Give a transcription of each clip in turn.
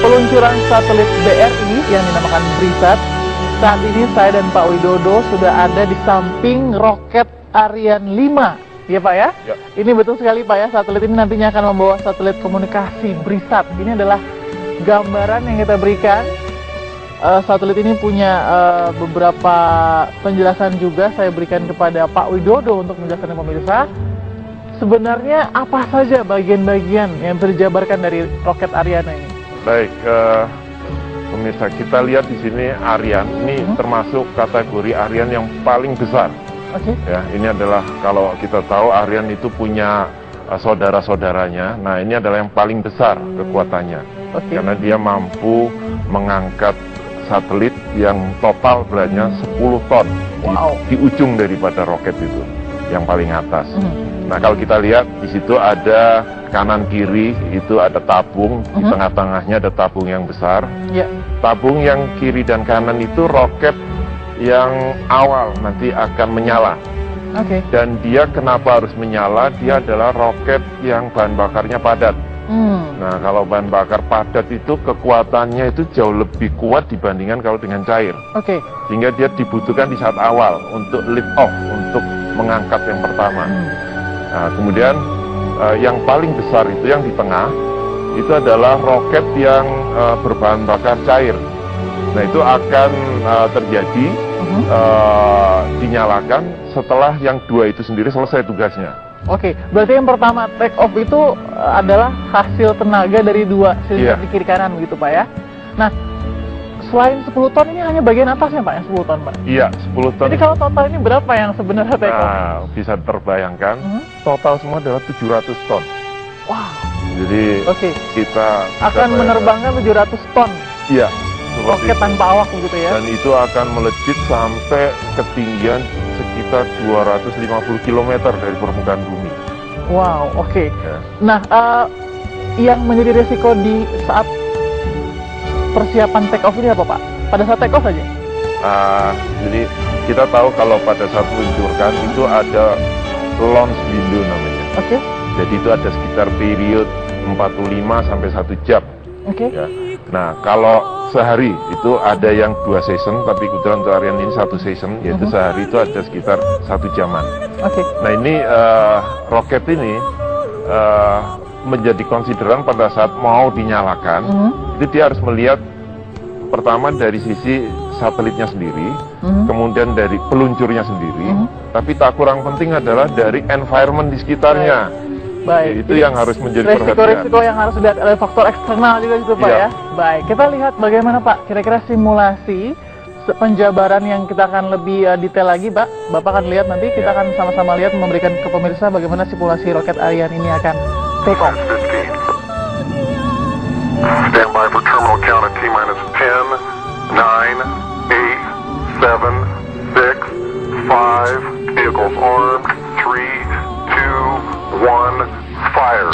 peluncuran satelit BRI yang dinamakan BRISAT. Saat ini saya dan Pak Widodo sudah ada di samping roket Ariane 5. Ya Pak ya? Ya. Ini betul sekali Pak ya, satelit ini nantinya akan membawa satelit komunikasi BRISAT. Ini adalah gambaran yang kita berikan. Satelit ini punya beberapa penjelasan juga saya berikan kepada Pak Widodo untuk menjelaskan ke pemirsa. Sebenarnya apa saja bagian-bagian yang terjabarkan dari roket Ariane ini? Baik, pemirsa, kita lihat di sini Ariane ini termasuk kategori Ariane yang paling besar. Oke. Ya, ini adalah kalau kita tahu Ariane itu punya saudara-saudaranya. Nah, ini adalah yang paling besar kekuatannya. Oke. Karena dia mampu mengangkat satelit yang total beratnya 10 ton Wow. di ujung daripada roket itu, yang paling atas. Nah, kalau kita lihat di situ ada kanan kiri itu ada tabung, di tengah-tengahnya ada tabung yang besar. Ya. Tabung yang kiri dan kanan itu roket yang awal nanti akan menyala. Oke. Dan dia kenapa harus menyala? Dia adalah roket yang bahan bakarnya padat. Nah, kalau bahan bakar padat itu kekuatannya itu jauh lebih kuat dibandingkan kalau dengan cair. Oke. Sehingga dia dibutuhkan di saat awal untuk lift off, untuk mengangkat yang pertama. Nah, kemudian yang paling besar itu yang di tengah, itu adalah roket yang berbahan bakar cair. Nah, itu akan terjadi dinyalakan setelah yang dua itu sendiri selesai tugasnya. Oke, berarti yang pertama take off itu adalah hasil tenaga dari dua silinder Iya. di kiri kanan begitu Pak ya. Nah, selain 10 ton ini hanya bagian atasnya Pak yang 10 ton Pak? Iya, 10 ton. Jadi kalau total ini berapa yang sebenarnya take off? Nah, bisa terbayangkan, total semua adalah 700 ton. Wow. Jadi Oke. kita Akan bisa menerbangkan 700 ton Iya, seperti roket itu. tanpa awak begitu ya. Dan itu akan melejit sampai ketinggian sekitar 250 km dari permukaan bumi. Wow, oke. Ya. Nah, yang menjadi resiko di saat persiapan take off ini apa Pak? Pada saat take off saja? Jadi kita tahu kalau pada saat meluncurkan itu ada launch window namanya. Oke. Jadi itu ada sekitar period 45 sampai 1 jam. Oke. Ya. Nah, kalau sehari itu ada yang 2 season, tapi kebetulan untuk Ariane ini 1 season, yaitu sehari itu ada sekitar 1 jaman. Oke. Nah, ini roket ini menjadi konsideran pada saat mau dinyalakan, itu dia harus melihat pertama dari sisi satelitnya sendiri, kemudian dari peluncurnya sendiri, tapi tak kurang penting adalah dari environment di sekitarnya. Baik. Itu yang harus menjadi perhatian. Resiko-resiko yang harus dilihat ada faktor eksternal juga gitu Pak Iya. ya. Baik, kita lihat bagaimana Pak kira-kira simulasi penjabaran yang kita akan lebih detail lagi Pak. Bapak akan lihat nanti, kita akan sama-sama lihat memberikan ke pemirsa bagaimana simulasi roket Ariane ini akan take off. 15. Stand by for terminal count at T-minus 10, 9, 8, 7, 6, 5, vehicles armed, 3, 2, 1, fire.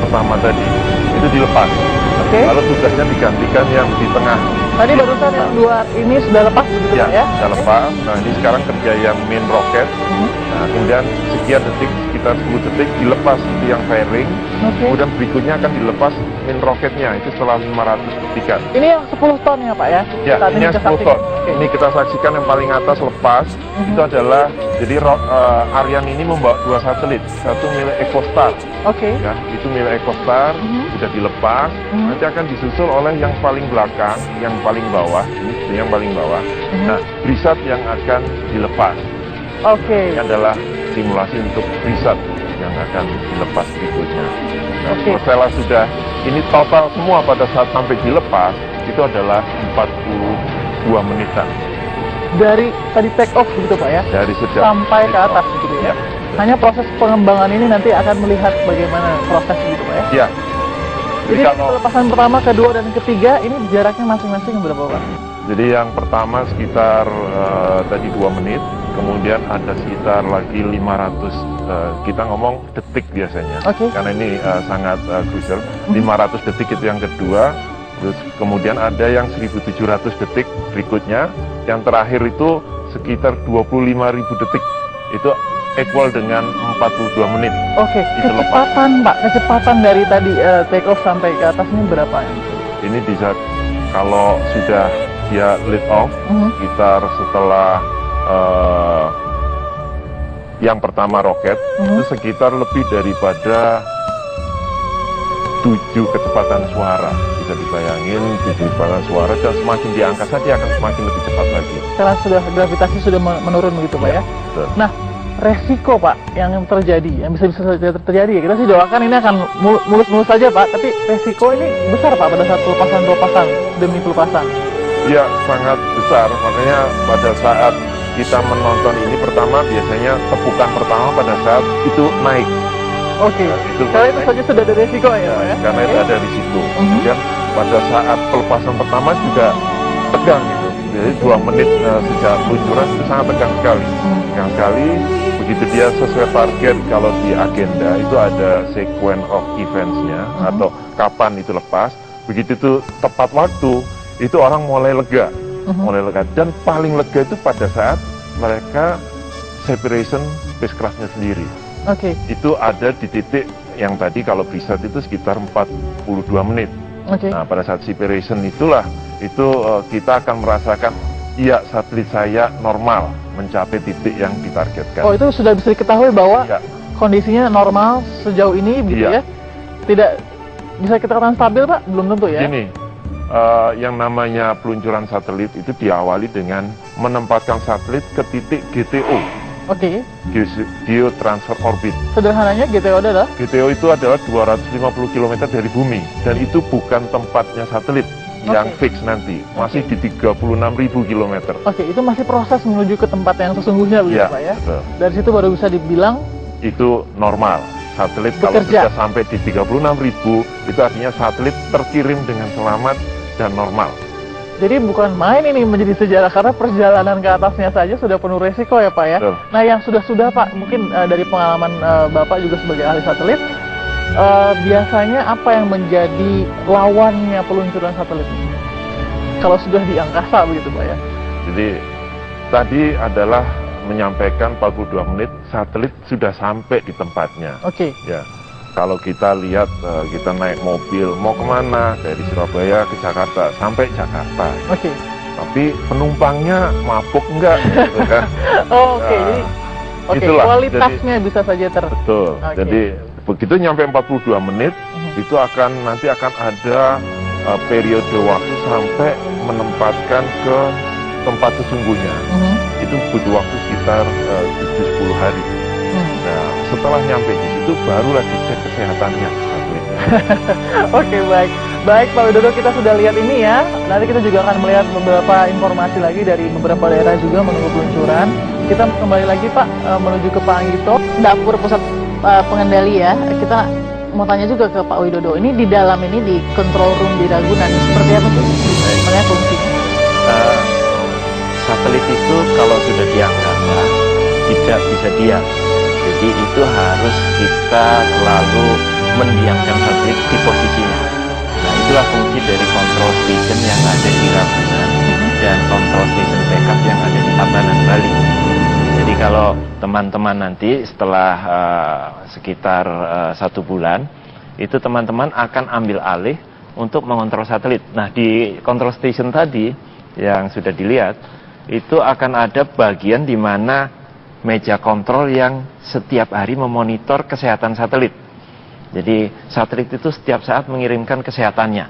Pertama tadi itu dilepas. Oke. Lalu tugasnya digantikan yang di tengah. Tadi barusan yang dua ini sudah lepas begitu Ya, Pak ya? sudah lepas. Nah, ini sekarang kerja yang main rocket. Nah, kemudian sekian detik, sekitar 10 detik dilepas itu yang fairing. Oke. Kemudian berikutnya akan dilepas main rocketnya itu setelah 500 detikan. Ini yang 10 ton ya Pak ya? Ya, Saat ini yang kita 10 saksikan. ton. Oke. Ini kita saksikan yang paling atas lepas. Itu adalah Jadi Ariane ini membawa 2 satelit, satu milik EcoStar, Oke. ya, itu milik EcoStar, sudah dilepas, nanti akan disusul oleh yang paling belakang, yang paling bawah, ini yang paling bawah. Nah, BRISAT yang akan dilepas. Oke. Ini adalah simulasi untuk BRISAT yang akan dilepas berikutnya. Nah, setelah sudah, ini total semua pada saat sampai dilepas, itu adalah 42 menitan. Dari tadi take off begitu Pak ya? Dari sejak Sampai ke take off. atas gitu ya? Hanya proses pengembangan ini nanti akan melihat bagaimana proses gitu Pak ya? Iya. Jadi pelepasan pertama, kedua, dan ketiga ini jaraknya masing-masing berapa Pak? Jadi yang pertama sekitar tadi 2 menit, kemudian ada sekitar lagi 500, kita ngomong detik biasanya, karena ini sangat crucial. 500 detik itu yang kedua, terus kemudian ada yang 1700 detik berikutnya, yang terakhir itu sekitar 25.000 detik, itu equal dengan 42 menit. Oke, kecepatan Pak, kecepatan dari tadi take off sampai ke atas ini berapa? Ini bisa, kalau sudah dia lift off, sekitar setelah yang pertama roket, itu sekitar lebih daripada 7 kecepatan suara. Bisa dibayangin 7 kecepatan suara, dan semakin di angkasa dia akan semakin lebih cepat lagi. Karena sudah gravitasi sudah menurun begitu Pak ya? Betul. Nah, resiko Pak yang terjadi, yang bisa saja terjadi ya, kita sih doakan ini akan mulus-mulus saja Pak, tapi resiko ini besar Pak pada saat pelepasan demi pelepasan. Iya, sangat besar. Makanya pada saat kita menonton ini, pertama biasanya tepukan pertama pada saat itu naik. Oke, karena itu saja sudah ada resiko ya Pak ya? Karena itu ada risiko. Kemudian pada saat pelepasan pertama juga tegang gitu. Jadi 2 menit sejak peluncuran itu sangat tegang sekali. Tegang sekali. Begitu dia sesuai target, kalau di agenda itu ada sequence of events-nya atau kapan itu lepas. Begitu itu tepat waktu, itu orang mulai lega, dan paling lega itu pada saat mereka separation spacecraft-nya sendiri. Itu ada di titik yang tadi kalau BRISAT itu sekitar 42 menit. Nah, pada saat separation itulah itu kita akan merasakan, iya, satelit saya normal mencapai titik yang ditargetkan. Oh, itu sudah bisa diketahui bahwa kondisinya normal sejauh ini gitu ya? Tidak bisa kita katakan stabil Pak? Belum tentu ya? Gini, yang namanya peluncuran satelit itu diawali dengan menempatkan satelit ke titik GTO. Geo Transfer Orbit. Sederhananya GTO adalah? GTO itu adalah 250 km dari bumi, dan itu bukan tempatnya satelit yang fix nanti, masih di 36.000 km. Itu masih proses menuju ke tempat yang sesungguhnya begitu Pak ya? Betul. Dari situ baru bisa dibilang itu normal. Satelit bekerja. Kalau sudah sampai di 36.000, itu artinya satelit terkirim dengan selamat dan normal. Jadi bukan main ini menjadi sejarah, karena perjalanan ke atasnya saja sudah penuh resiko ya Pak ya? Betul. Nah, yang sudah Pak, mungkin dari pengalaman Bapak juga sebagai ahli satelit, biasanya apa yang menjadi lawannya peluncuran satelit ini? Kalau sudah di angkasa begitu Pak ya? Jadi tadi adalah menyampaikan 42 menit satelit sudah sampai di tempatnya. Ya, kalau kita lihat kita naik mobil mau kemana dari Surabaya ke Jakarta, sampai Jakarta. Tapi penumpangnya mabuk enggak? Gitu kan? Jadi kualitasnya bisa saja betul. Jadi begitu nyampe 42 menit itu nanti akan ada periode waktu sampai menempatkan ke tempat sesungguhnya. Itu butuh waktu sekitar 7-10 hari. Nah, setelah nyampe di situ barulah dicek kesehatannya satelitnya. Baik Pak Widodo, kita sudah lihat ini ya. Nanti kita juga akan melihat beberapa informasi lagi dari beberapa daerah juga menunggu peluncuran. Kita kembali lagi Pak menuju ke Pak Anggito, dapur pusat pengendali ya. Kita mau tanya juga ke Pak Widodo, ini di dalam ini di control room di Ragunan seperti apa sih? Sebenarnya fungsinya? Satelit itu kalau sudah diangkat tidak bisa diam. Jadi itu harus kita selalu mendiamkan satelit di posisinya. Nah, itulah fungsi dari control station yang ada di Ragunan dan control station backup yang ada di Tabanan, Bali. Jadi kalau teman-teman nanti setelah sekitar 1 bulan, itu teman-teman akan ambil alih untuk mengontrol satelit. Nah, di control station tadi yang sudah dilihat, itu akan ada bagian di mana meja kontrol yang setiap hari memonitor kesehatan satelit. Jadi satelit itu setiap saat mengirimkan kesehatannya.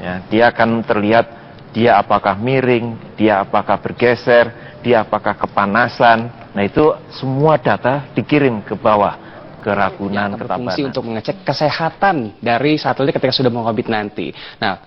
Ya, dia akan terlihat dia apakah miring, dia apakah bergeser, dia apakah kepanasan. Nah itu semua data dikirim ke bawah, ke Ragunan, ke berfungsi Tabanan. untuk mengecek kesehatan dari satelit ketika sudah mengorbit nanti. Nah,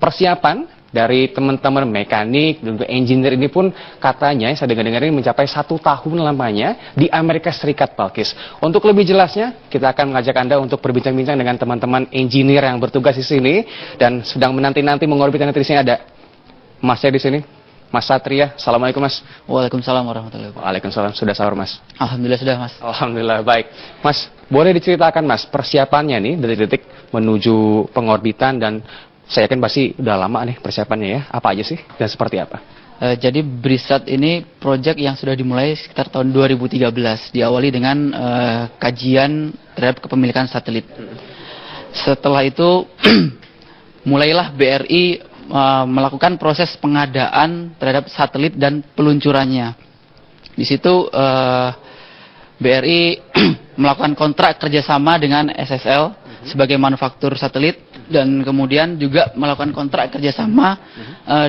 persiapan dari teman-teman mekanik dan juga engineer ini pun katanya saya dengar-dengar ini mencapai 1 tahun lamanya di Amerika Serikat, Balkis. Untuk lebih jelasnya, kita akan mengajak Anda untuk berbincang-bincang dengan teman-teman engineer yang bertugas di sini dan sedang menanti-nanti mengorbitkan. Nanti di sini ada Masnya di sini, Mas Satria. Assalamualaikum, Mas. Waalaikumsalam warahmatullahi wabarakatuh. Waalaikumsalam. Sudah sahur, Mas? Alhamdulillah sudah, Mas. Alhamdulillah, baik. Mas, boleh diceritakan, Mas, persiapannya nih detik-detik menuju pengorbitan, dan saya yakin pasti udah lama nih persiapannya ya. Apa aja sih dan seperti apa? Jadi BRISAT ini proyek yang sudah dimulai sekitar tahun 2013. Diawali dengan kajian terhadap kepemilikan satelit. Setelah itu mulailah BRI melakukan proses pengadaan terhadap satelit dan peluncurannya. Di situ BRI melakukan kontrak kerjasama dengan SSL sebagai manufaktur satelit, dan kemudian juga melakukan kontrak kerjasama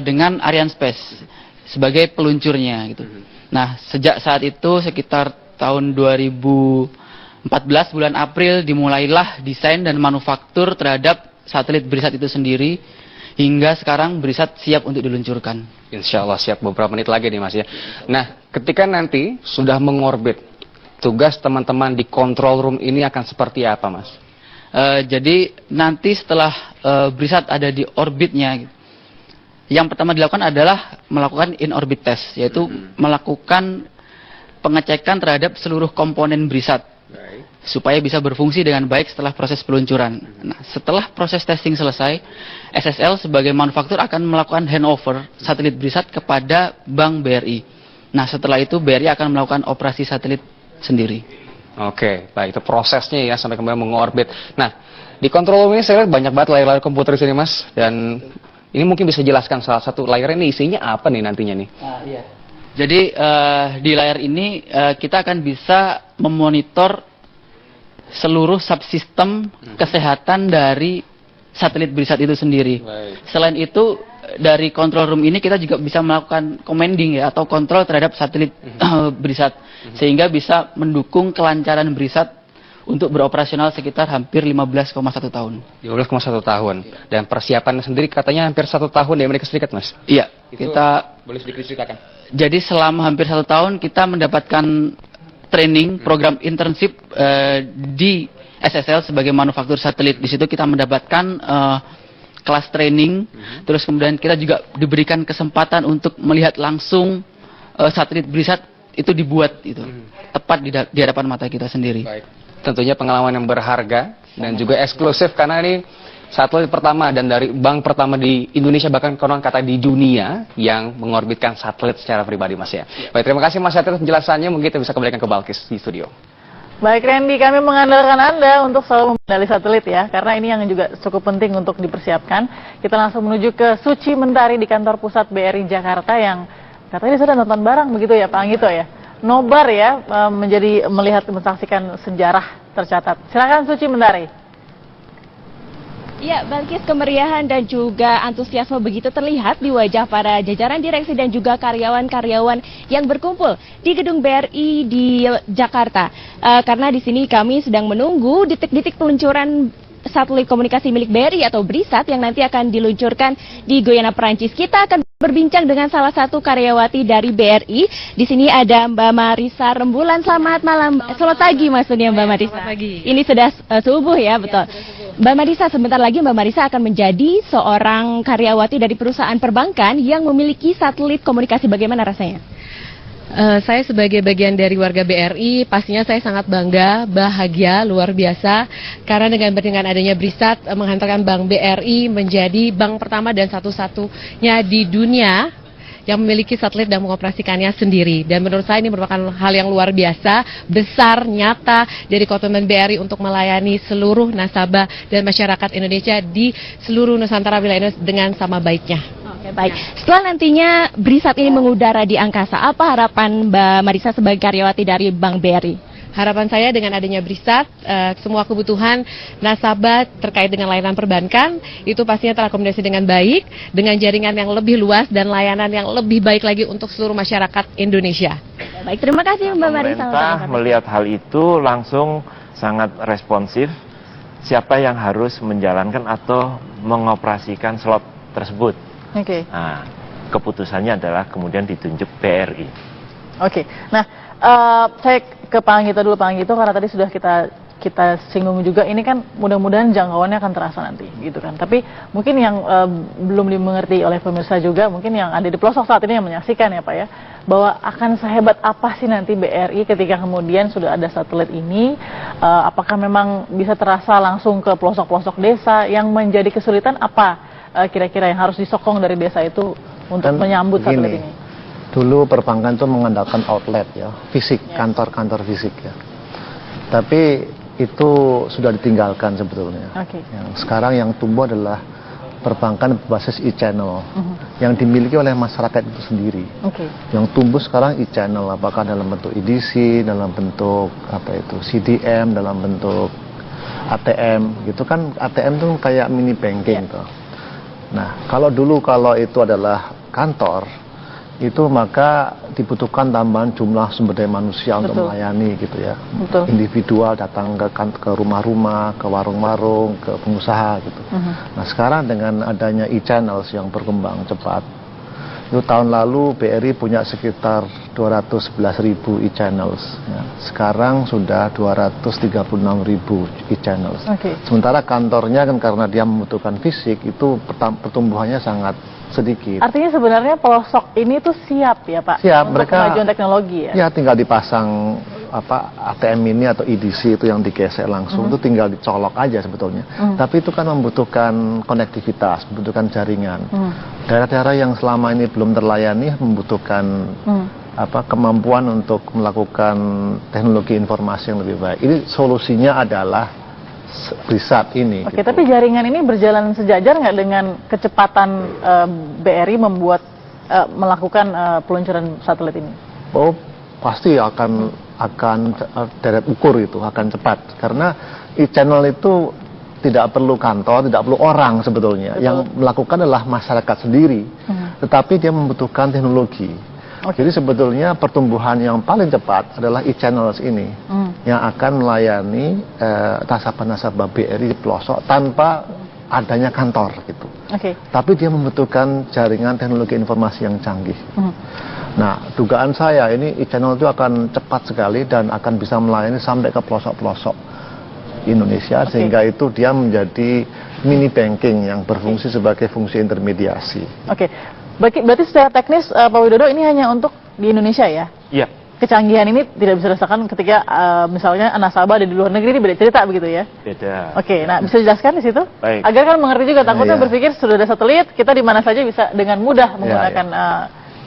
dengan Arianespace sebagai peluncurnya gitu. Nah, sejak saat itu sekitar tahun 2014 bulan April dimulailah desain dan manufaktur terhadap satelit BRISAT itu sendiri, hingga sekarang BRISAT siap untuk diluncurkan. Insya Allah siap beberapa menit lagi nih, Mas ya. Nah, ketika nanti sudah mengorbit, tugas teman-teman di control room ini akan seperti apa, Mas? Jadi nanti setelah BRISAT ada di orbitnya, yang pertama dilakukan adalah melakukan in-orbit test, yaitu melakukan pengecekan terhadap seluruh komponen BRISAT supaya bisa berfungsi dengan baik setelah proses peluncuran. Nah, setelah proses testing selesai, SSL sebagai manufaktur akan melakukan handover satelit BRISAT kepada Bank BRI. Nah, setelah itu BRI akan melakukan operasi satelit sendiri. Oke, baik, itu prosesnya ya sampai kemudian mengorbit. Nah, di control room ini saya lihat banyak banget layar-layar komputer di sini, Mas. Dan ini mungkin bisa jelaskan salah satu layar ini isinya apa nih nantinya nih? Iya. Jadi di layar ini kita akan bisa memonitor seluruh subsistem kesehatan dari satelit BRISAT itu sendiri. Selain itu, dari control room ini kita juga bisa melakukan commanding ya, atau kontrol terhadap satelit BRISAT, sehingga bisa mendukung kelancaran BRISAT untuk beroperasional sekitar hampir 15,1 tahun. 15,1 tahun. Dan persiapan sendiri katanya hampir 1 tahun di Amerika Serikat, Mas? Iya, Itu kita boleh sedikit ceritakan? jadi selama hampir 1 tahun kita mendapatkan training program internship di SSL sebagai manufaktur satelit. Di situ kita mendapatkan kelas training, terus kemudian kita juga diberikan kesempatan untuk melihat langsung satelit BRISAT itu dibuat itu tepat di hadapan mata kita sendiri. Baik. Tentunya pengalaman yang berharga dan juga eksklusif, karena ini satelit pertama dan dari bank pertama di Indonesia, bahkan konon kata di dunia, yang mengorbitkan satelit secara pribadi, Mas ya. Baik, terima kasih Mas atas penjelasannya. Mungkin kita bisa kembalikan ke Balkis di studio. Baik Randy, kami mengandalkan Anda untuk selalu mengenali satelit ya, karena ini yang juga cukup penting untuk dipersiapkan. Kita langsung menuju ke Suci Mentari di kantor pusat BRI Jakarta yang katanya sudah nonton bareng begitu ya Pak Anggito ya. Nobar ya, menyaksikan sejarah tercatat. Silakan Suci Mentari. Ya, Balkis, kemeriahan dan juga antusiasme begitu terlihat di wajah para jajaran direksi dan juga karyawan-karyawan yang berkumpul di gedung BRI di Jakarta. Karena di sini kami sedang menunggu detik-detik peluncuran satelit komunikasi milik BRI atau BRISAT yang nanti akan diluncurkan di Guyana, Perancis. Kita akan berbincang dengan salah satu karyawati dari BRI. Di sini ada Mbak Marisa Rembulan. Selamat malam, selamat pagi maksudnya Mbak Marisa. Selamat pagi. Ini sudah subuh ya, betul. Mbak Marisa, sebentar lagi Mbak Marisa akan menjadi seorang karyawati dari perusahaan perbankan yang memiliki satelit komunikasi. Bagaimana rasanya? Saya sebagai bagian dari warga BRI, pastinya saya sangat bangga, bahagia, luar biasa. Karena dengan adanya BRISAT menghantarkan Bank BRI menjadi bank pertama dan satu-satunya di dunia yang memiliki satelit dan mengoperasikannya sendiri. Dan menurut saya ini merupakan hal yang luar biasa, besar, nyata dari komitmen BRI untuk melayani seluruh nasabah dan masyarakat Indonesia di seluruh Nusantara wilayah Indonesia dengan sama baiknya. Oke, Baik, setelah nantinya BRISAT ini mengudara di angkasa, apa harapan Mbak Marisa sebagai karyawati dari Bank BRI? Harapan saya dengan adanya BRISAT, semua kebutuhan nasabah terkait dengan layanan perbankan itu pastinya terakomodasi dengan baik, dengan jaringan yang lebih luas dan layanan yang lebih baik lagi untuk seluruh masyarakat Indonesia. Baik, terima kasih Mbak Marisa. Pemerintah melihat hal itu langsung sangat responsif. Siapa yang harus menjalankan atau mengoperasikan slot tersebut? Oke. Nah, keputusannya adalah kemudian ditunjuk BRI. Oke. Nah, saya ke Pak Anggito dulu, Pak Anggito, karena tadi sudah kita singgung juga, ini kan mudah-mudahan jangkauannya akan terasa nanti, gitu kan. Tapi mungkin yang belum dimengerti oleh pemirsa juga, mungkin yang ada di pelosok saat ini yang menyaksikan ya Pak ya, bahwa akan sehebat apa sih nanti BRI ketika kemudian sudah ada satelit ini, apakah memang bisa terasa langsung ke pelosok-pelosok desa, yang menjadi kesulitan apa kira-kira yang harus disokong dari desa itu untuk menyambut satelit ini? Dulu perbankan itu mengandalkan outlet ya, fisik, kantor-kantor fisik ya. Tapi itu sudah ditinggalkan sebetulnya. Yang sekarang yang tumbuh adalah perbankan berbasis e-channel yang dimiliki oleh masyarakat itu sendiri. Yang tumbuh sekarang e-channel, apakah dalam bentuk EDC, dalam bentuk CDM, dalam bentuk ATM, gitu kan. ATM itu kayak mini banking tuh. Nah, kalau dulu itu adalah kantor, itu maka dibutuhkan tambahan jumlah sumber daya manusia untuk melayani gitu ya. Individual datang ke rumah-rumah, ke warung-warung, ke pengusaha gitu. Nah, sekarang dengan adanya e-channels yang berkembang cepat, itu tahun lalu BRI punya sekitar 211.000 e-channels ya. Sekarang sudah 236.000 e-channels. Sementara kantornya kan karena dia membutuhkan fisik, itu pertumbuhannya sangat sedikit. Artinya sebenarnya pelosok ini tuh siap ya Pak? Siap, untuk mereka kemajuan teknologi ya? Ya, tinggal dipasang ATM ini atau EDC itu yang digesek langsung, itu tinggal dicolok aja sebetulnya. Tapi itu kan membutuhkan konektivitas, membutuhkan jaringan. Daerah-daerah yang selama ini belum terlayani membutuhkan kemampuan untuk melakukan teknologi informasi yang lebih baik. Ini solusinya adalah BRISAT ini. Oke, tapi jaringan ini berjalan sejajar nggak dengan kecepatan BRI melakukan peluncuran satelit ini? Oh, pasti akan deret ukur itu, akan cepat. Karena e-channel itu tidak perlu kantor, tidak perlu orang sebetulnya. Yang melakukan adalah masyarakat sendiri. Tetapi dia membutuhkan teknologi. Jadi sebetulnya pertumbuhan yang paling cepat adalah e-channels ini yang akan melayani nasabah-nasabah BRI di pelosok tanpa adanya kantor gitu. Tapi dia membutuhkan jaringan teknologi informasi yang canggih. Nah, dugaan saya ini e-channel itu akan cepat sekali dan akan bisa melayani sampai ke pelosok-pelosok Indonesia, sehingga itu dia menjadi mini banking yang berfungsi sebagai fungsi intermediasi. Berarti secara teknis Pak Widodo ini hanya untuk di Indonesia ya? Iya. Kecanggihan ini tidak bisa dirasakan ketika misalnya nasabah ada di luar negeri, ini beda cerita begitu ya? Beda. Nah bisa dijelaskan di situ? Baik. Agar kan mengerti juga, takutnya berpikir sudah ada satelit, kita di mana saja bisa dengan mudah menggunakan.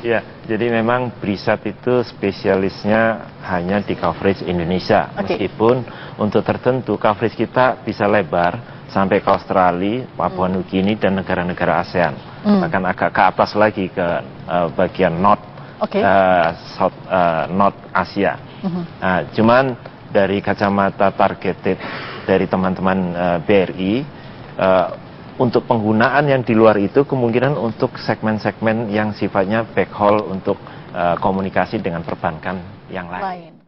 Ya, jadi memang BRISAT itu spesialisnya hanya di coverage Indonesia. Meskipun untuk tertentu coverage kita bisa lebar sampai ke Australia, Papua Nugini, dan negara-negara ASEAN. Bahkan agak ke atas lagi ke bagian North Asia. Cuman dari kacamata targeted dari teman-teman BRI, untuk penggunaan yang di luar itu kemungkinan untuk segmen-segmen yang sifatnya backhaul untuk komunikasi dengan perbankan yang lain.